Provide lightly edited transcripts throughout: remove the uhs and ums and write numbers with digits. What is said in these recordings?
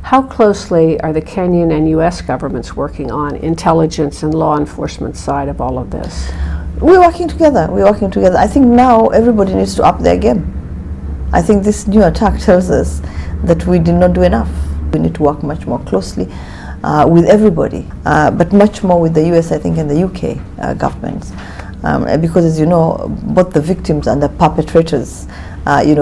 How closely are the Kenyan and U.S. governments working on intelligence and law enforcement side of all of this? We're working together. We're working together. I think now everybody needs to up their game. I think this new attack tells us that we did not do enough. We need to work much more closely with everybody, but much more with the US, I think, and the UK governments. Because, as you know, both the victims and the perpetrators,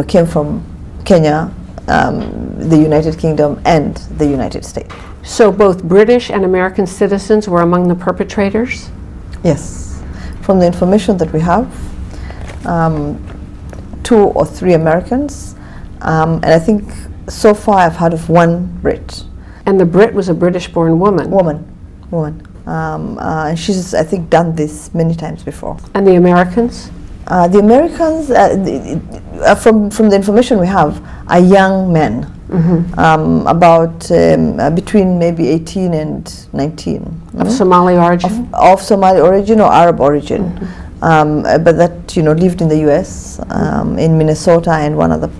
came from Kenya, the United Kingdom, and the United States. So both British and American citizens were among the perpetrators? Yes. From the information that we have, 2 or 3 Americans, and I think so far I've heard of 1 Brit. And the Brit was a British-born woman? Woman. And she's, I think, done this many times before. And the Americans? The Americans, from the information we have, are young men, about between maybe 18 and 19. Of Somali origin? Of Somali origin or Arab origin, but that lived in the U.S., in Minnesota and one other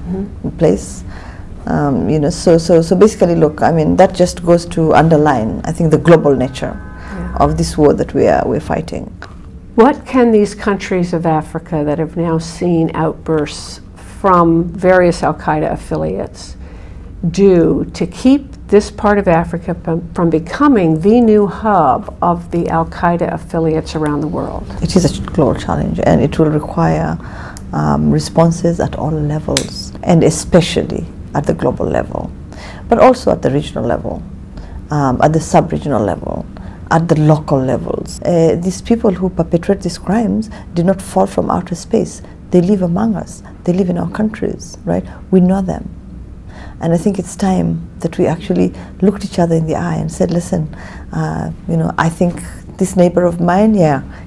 place. So basically, look, I mean, that just goes to underline, I think, the global nature of this war that we're fighting. What can these countries of Africa that have now seen outbursts from various al-Qaeda affiliates do to keep this part of Africa from becoming the new hub of the al-Qaeda affiliates around the world? It is a global challenge, and it will require responses at all levels, and especially at the global level, but also at the regional level, at the sub-regional level, at the local levels. These people who perpetrate these crimes did not fall from outer space. They live among us. They live in our countries, right? We know them. And I think it's time that we actually looked each other in the eye and said, listen, I think this neighbor of mine,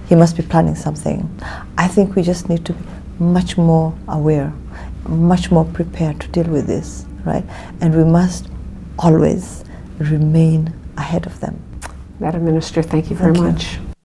he must be planning something. I think we just need to be much more aware, much more prepared to deal with this, right? And we must always remain ahead of them. Madam Minister, thank you very much.